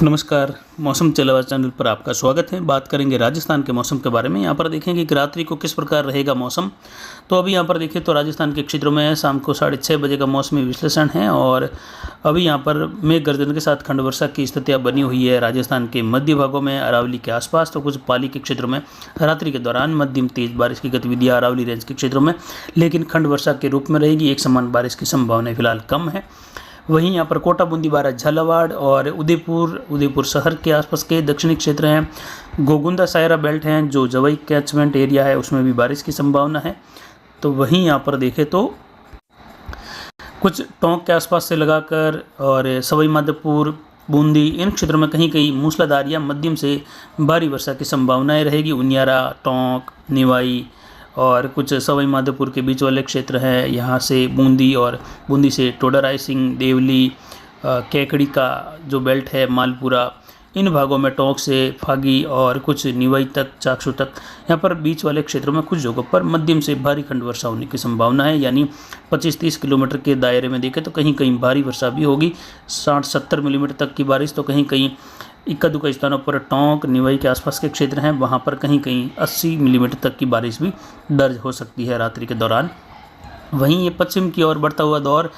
नमस्कार। मौसम चलावा चैनल पर आपका स्वागत है। बात करेंगे राजस्थान के मौसम के बारे में। यहाँ पर देखेंगे कि रात्रि को किस प्रकार रहेगा मौसम। तो अभी यहाँ पर देखें तो राजस्थान के क्षेत्रों में शाम को 6:30 बजे का मौसमी विश्लेषण है और अभी यहाँ पर मेघ गर्जन के साथ खंड वर्षा की स्थितियाँ बनी हुई है राजस्थान के मध्य भागों में, अरावली के आसपास, तो कुछ पाली के क्षेत्रों में रात्रि के दौरान मध्यम तेज बारिश की गतिविधियाँ अरावली रेंज के क्षेत्रों में, लेकिन खंड वर्षा के रूप में रहेगी। एक समान बारिश की संभावना फिलहाल कम है। वहीं यहाँ पर कोटा, बूंदी, बारां, झालावाड़ और उदयपुर शहर के आसपास के दक्षिणी क्षेत्र हैं। गोगुंदा सायरा बेल्ट हैं जो जवई कैचमेंट एरिया है, उसमें भी बारिश की संभावना है। तो वहीं यहाँ पर देखें तो कुछ टोंक के आसपास से लगाकर और सवाई माधोपुर, बूंदी, इन क्षेत्रों में कहीं कहीं मूसलाधार या मध्यम से भारी वर्षा की संभावनाएं रहेगी। उनियारा, टोंक, निवाई और कुछ सवाई माधोपुर के बीच वाले क्षेत्र हैं, यहाँ से बूंदी और बूंदी से टोडा रायसिंह, देवली, केकड़ी का जो बेल्ट है, मालपुरा, इन भागों में टोंक से फागी और कुछ निवाई तक, चाकसू तक, यहाँ पर बीच वाले क्षेत्रों में कुछ जगहों पर मध्यम से भारी खंड वर्षा होने की संभावना है। यानी 25-30 किलोमीटर के दायरे में देखें तो कहीं कहीं भारी वर्षा भी होगी। 60-70 मिलीमीटर तक की बारिश, तो कहीं कहीं इक्का दुक्का स्थानों पर टोंक, निवाई के आसपास के क्षेत्र हैं, वहाँ पर कहीं कहीं 80 मिलीमीटर तक की बारिश भी दर्ज हो सकती है रात्रि के दौरान। वहीं ये पश्चिम की ओर बढ़ता हुआ दौर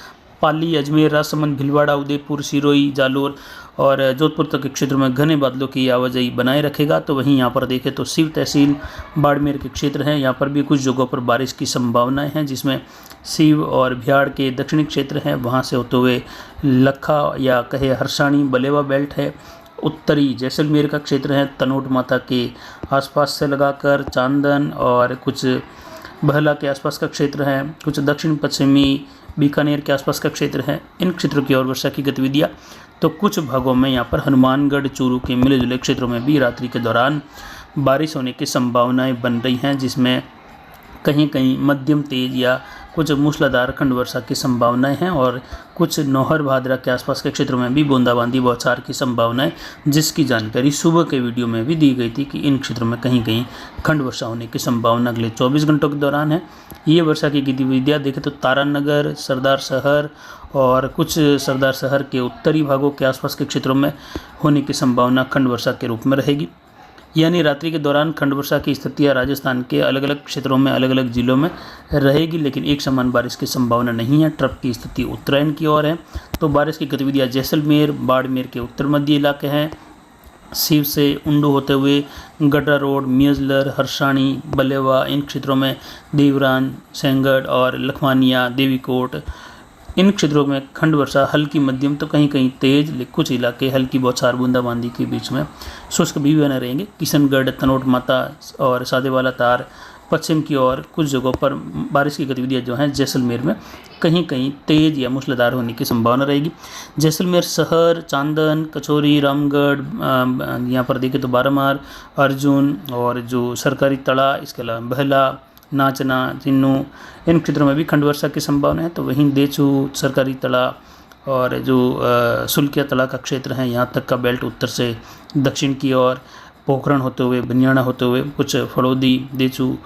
पाली, अजमेर, राजसमंद, भीलवाड़ा, उदयपुर, सिरोही, जालोर और जोधपुर तक के क्षेत्रों में घने बादलों की आवाजाही बनाए रखेगा। तो वहीं यहाँ पर देखें तो शिव तहसील, बाड़मेर के क्षेत्र हैं, यहाँ पर भी कुछ जगहों पर बारिश की संभावनाएं हैं, जिसमें शिव और बिहाड़ के दक्षिणी क्षेत्र हैं, वहाँ से होते हुए लखा या कहे हरसाणी, बलेवा बेल्ट है। उत्तरी जैसलमेर का क्षेत्र है, तनोट माता के आसपास से लगाकर चांदन और कुछ बहला के आसपास का क्षेत्र है, कुछ दक्षिण पश्चिमी बीकानेर के आसपास का क्षेत्र है। इन क्षेत्रों की ओर वर्षा की गतिविधियाँ, तो कुछ भागों में यहाँ पर हनुमानगढ़, चूरू के मिले जुले क्षेत्रों में भी रात्रि के दौरान बारिश होने की संभावनाएं बन रही हैं, जिसमें कहीं कहीं मध्यम तेज या कुछ मूसलाधार खंड वर्षा की संभावनाएं हैं और कुछ नौहर भादरा के आसपास के क्षेत्रों में भी बूंदाबांदी बौछार की संभावनाएं, जिसकी जानकारी सुबह के वीडियो में भी दी गई थी कि इन क्षेत्रों में कहीं कहीं खंड वर्षा होने की संभावना अगले 24 घंटों के दौरान है। ये वर्षा की गतिविधियाँ देखें तो तारानगर, सरदार शहर और कुछ सरदार शहर के उत्तरी भागों के आसपास के क्षेत्रों में होने की संभावना खंड वर्षा के रूप में रहेगी। यानी रात्रि के दौरान खंड वर्षा की स्थितियाँ राजस्थान के अलग अलग क्षेत्रों में, अलग अलग जिलों में रहेगी, लेकिन एक समान बारिश की संभावना नहीं है। ट्रफ की स्थिति उत्तरायण की ओर है, तो बारिश की गतिविधियाँ जैसलमेर, बाड़मेर के उत्तर मध्य इलाके हैं, शिव से उंडू होते हुए गड्डा रोड, मियजलर, हरसाणी, बलेवा, इन क्षेत्रों में देवरान, सेंगड़ और लखवानिया, देवीकोट, इन क्षेत्रों में खंड वर्षा हल्की मध्यम तो कहीं कहीं तेज, कुछ इलाके हल्की बौछार बूंदाबांदी के बीच में शुष्क भी बने रहेंगे। किशनगढ़, तनोट माता और सादेवाला तार पश्चिम की ओर कुछ जगहों पर बारिश की गतिविधियां जो हैं जैसलमेर में कहीं कहीं तेज या मूसलाधार होने की संभावना रहेगी। जैसलमेर शहर, चांदन, कचौरी, रामगढ़, यहाँ पर देखें तो बारामार, अर्जुन और जो सरकारी तड़ा, इसके अलावा बहला, नाचना, चिन्नू, इन क्षेत्रों में भी खंड वर्षा की संभावना है। तो वहीं देचू, सरकारी तड़ा और जो सुल्किया तड़ा का क्षेत्र है, यहाँ तक का बेल्ट उत्तर से दक्षिण की ओर पोखरण होते हुए, बनियाना होते हुए, कुछ फड़ौदी, देचू,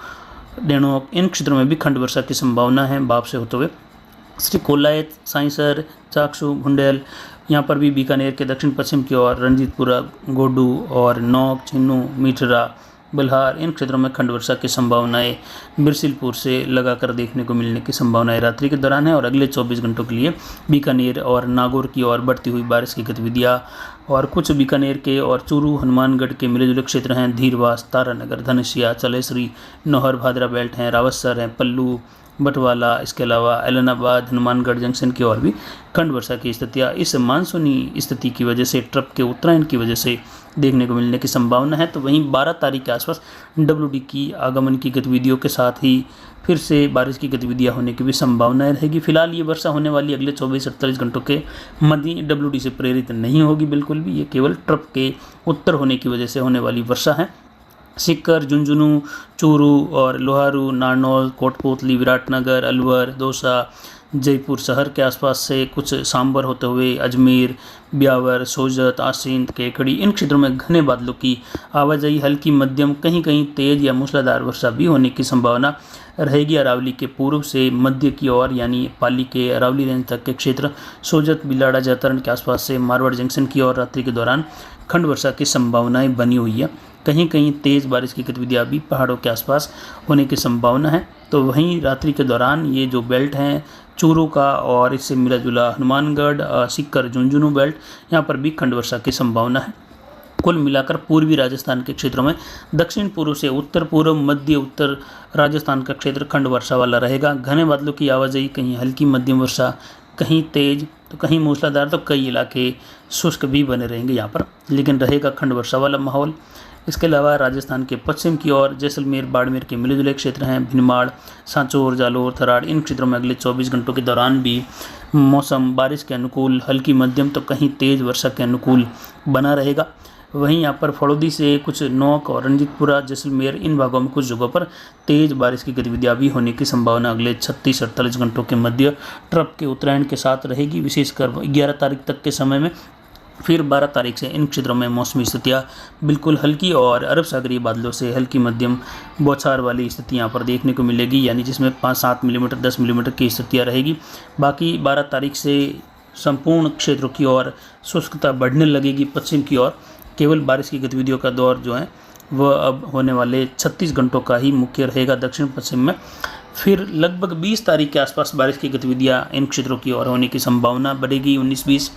डेणोक, इन क्षेत्रों में भी खंड वर्षा की संभावना है। बाप से होते हुए श्री कोलायत, साइंसर, चाकसू, भुंडेल, यहाँ पर भी बीकानेर के दक्षिण पश्चिम की ओर रंजीतपुरा, गोडू और नौक, चिन्नू, मीठरा, बल्हार, इन क्षेत्रों में खंड वर्षा की संभावनाएं बिरसिलपुर से लगाकर देखने को मिलने की संभावनाएं रात्रि के दौरान है। और अगले 24 घंटों के लिए बीकानेर और नागौर की ओर बढ़ती हुई बारिश की गतिविधियां और कुछ बीकानेर के और चूरू, हनुमानगढ़ के मिले जुले क्षेत्र हैं, धीरवास, तारानगर, धनसिया, चलेसरी, नौहर भादरा बेल्ट हैं, रावतसर हैं, पल्लू, बटवाला, इसके अलावा एलनाबाद, हनुमानगढ़ जंक्शन की ओर भी खंड वर्षा की स्थितियाँ इस मानसूनी स्थिति की वजह से, ट्रफ के उत्तरायण की वजह से देखने को मिलने की संभावना है। तो वहीं 12 तारीख के आसपास WD की आगमन की गतिविधियों के साथ ही फिर से बारिश की गतिविधियां होने की भी संभावनाएं रहेगी। फिलहाल ये वर्षा होने वाली अगले 24-48 घंटों के मध्य WD से प्रेरित नहीं होगी बिल्कुल भी, ये केवल ट्रफ के उत्तर होने की वजह से होने वाली वर्षा है। सीकर, झुंझुनू, चूरू और लोहारू, नारनौल, कोटपूतली, विराटनगर, अलवर, दौसा, जयपुर शहर के आसपास से कुछ सांबर होते हुए अजमेर, ब्यावर, सोजत, आसींद, केकड़ी इन क्षेत्रों में घने बादलों की आवाजाही, हल्की मध्यम कहीं कहीं तेज या मूसलाधार वर्षा भी होने की संभावना रहेगी। अरावली के पूर्व से मध्य की ओर यानी पाली के अरावली रेंज तक के क्षेत्र, सोजत, बिलाड़ा, जैतरण के आसपास से मारवाड़ जंक्शन की ओर रात्रि के दौरान खंड वर्षा की संभावनाएं बनी हुई है। कहीं कहीं तेज बारिश की गतिविधियां भी पहाड़ों के आसपास होने की संभावना है। तो वहीं रात्रि के दौरान ये जो बेल्ट हैं चूरू का और इससे मिला जुला हनुमानगढ़, सीकर, झुंझुनू बेल्ट, यहाँ पर भी खंड वर्षा की संभावना है। कुल मिलाकर पूर्वी राजस्थान के क्षेत्रों में दक्षिण पूर्व से उत्तर पूर्व, मध्य उत्तर राजस्थान का क्षेत्र खंड वर्षा वाला रहेगा। घने बादलों की आवाजाही, कहीं हल्की मध्यम वर्षा, कहीं तेज तो कहीं मूसलाधार, तो कई इलाके शुष्क भी बने रहेंगे यहाँ पर, लेकिन रहेगा खंड वर्षा वाला माहौल। इसके अलावा राजस्थान के पश्चिम की ओर जैसलमेर, बाड़मेर के मिले जुले क्षेत्र हैं, भिनमाड़, सांचौर, जालोर, थराड़ इन क्षेत्रों में अगले 24 घंटों के दौरान भी मौसम बारिश के अनुकूल, हल्की मध्यम तो कहीं तेज वर्षा के अनुकूल बना रहेगा। वहीं यहाँ पर फड़ौदी से कुछ नौक और रंजीतपुरा, जैसलमेर इन भागों में कुछ जगहों पर तेज बारिश की गतिविधियाँ भी होने की संभावना अगले 36-48 घंटों के मध्य ट्रफ के उत्तरायण के साथ रहेगी, विशेषकर 11 तारीख तक के समय में। फिर 12 तारीख से इन क्षेत्रों में मौसमी स्थितियाँ बिल्कुल हल्की और अरब सागरीय बादलों से हल्की मध्यम बौछार वाली स्थिति यहाँ पर देखने को मिलेगी, यानी जिसमें 5-7 मिलीमीटर 10 मिलीमीटर की स्थितियाँ रहेगी। बाकी 12 तारीख से संपूर्ण क्षेत्रों की ओर शुष्कता बढ़ने लगेगी। पश्चिम की ओर केवल बारिश की गतिविधियों का दौर जो है वह अब होने वाले 36 घंटों का ही मुख्य रहेगा दक्षिण पश्चिम में। फिर लगभग 20 तारीख के आसपास बारिश की गतिविधियां इन क्षेत्रों की ओर होने की संभावना बढ़ेगी 19-20,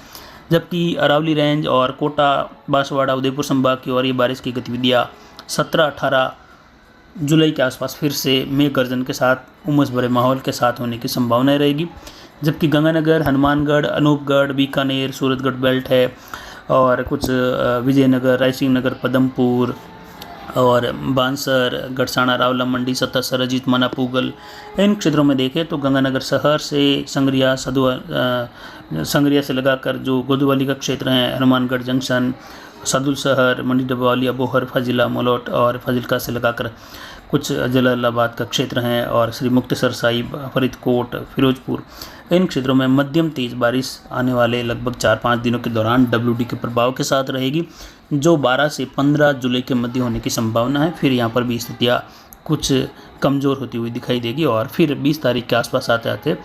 जबकि अरावली रेंज और कोटा, बांसवाड़ा, उदयपुर संभाग की ओर ये बारिश की गतिविधियां 17-18 जुलाई के आसपास फिर से मेघ गर्जन के साथ उमस भरे माहौल के साथ होने की संभावनाएं रहेगी। जबकि गंगानगर, हनुमानगढ़, अनूपगढ़, बीकानेर, सूरतगढ़ बेल्ट है और कुछ विजयनगर, रायसिंह नगर, पदमपुर और बांसर, गढ़साना, रावला मंडी, सत्ता, सरजीत, मना, पूगल इन क्षेत्रों में देखें तो गंगानगर शहर से संग्रिया, संग्रिया से लगाकर जो गोदवाली का क्षेत्र है, हनुमानगढ़ जंक्शन, सदुल शहर, मंडी डबवाली, अबोहर, फजिला, मलोट और फजिलका से लगाकर कुछ जलालाबाद का क्षेत्र हैं और श्री मुक्तसर साहिब, फरीदकोट, फिरोजपुर इन क्षेत्रों में मध्यम तेज बारिश आने वाले लगभग 4-5 दिनों के दौरान WD के प्रभाव के साथ रहेगी, जो 12 से 15 जुलाई के मध्य होने की संभावना है। फिर यहाँ पर भी स्थितियाँ कुछ कमज़ोर होती हुई दिखाई देगी और फिर 20 तारीख के आसपास आते आते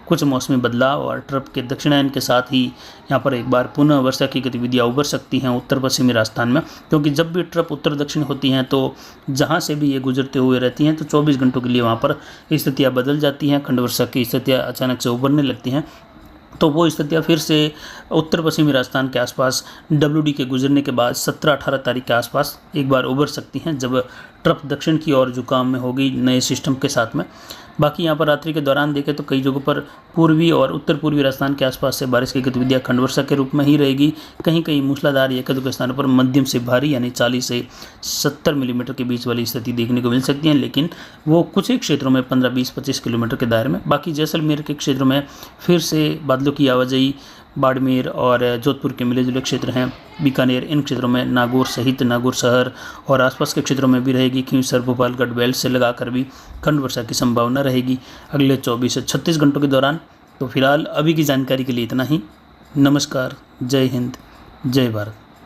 कुछ मौसमी बदलाव और ट्रफ के दक्षिणायन के साथ ही यहाँ पर एक बार पुनः वर्षा की गतिविधियाँ उभर सकती हैं उत्तर पश्चिमी राजस्थान में, क्योंकि जब भी ट्रफ उत्तर दक्षिण होती हैं तो जहाँ से भी ये गुजरते हुए रहती हैं तो 24 घंटों के लिए वहाँ पर स्थितियाँ बदल जाती हैं, खंड वर्षा की स्थितियाँ अचानक से उभरने लगती हैं। तो वो स्थितियाँ फिर से उत्तर पश्चिमी राजस्थान के आसपास WD के गुजरने के बाद 17-18 तारीख के आसपास एक बार उभर सकती हैं, जब ट्रफ दक्षिण की ओर झुकाव में होगी नए सिस्टम के साथ में। बाकी यहाँ पर रात्रि के दौरान देखें तो कई जगहों पर पूर्वी और उत्तर पूर्वी राजस्थान के आसपास से बारिश की गतिविधियाँ खंड वर्षा के रूप में ही रहेगी। कहीं कहीं मूसलाधार या कई स्थानों पर मध्यम से भारी यानी 40 से 70 मिलीमीटर के बीच वाली स्थिति देखने को मिल सकती है, लेकिन वो कुछ ही क्षेत्रों में 15, 20, 25 किलोमीटर के दायरे में। बाकी जैसलमेर के क्षेत्रों में फिर से बादलों की आवाजाही बाड़मेर और जोधपुर के मिले जुले क्षेत्र हैं, बीकानेर इन क्षेत्रों में नागौर सहित नागौर शहर और आसपास के क्षेत्रों में भी रहेगी। खींवसर, भोपालगढ़ बेल्ट से लगाकर भी खंड वर्षा की संभावना रहेगी अगले 24 से 36 घंटों के दौरान। तो फिलहाल अभी की जानकारी के लिए इतना ही। नमस्कार, जय हिंद, जय भारत।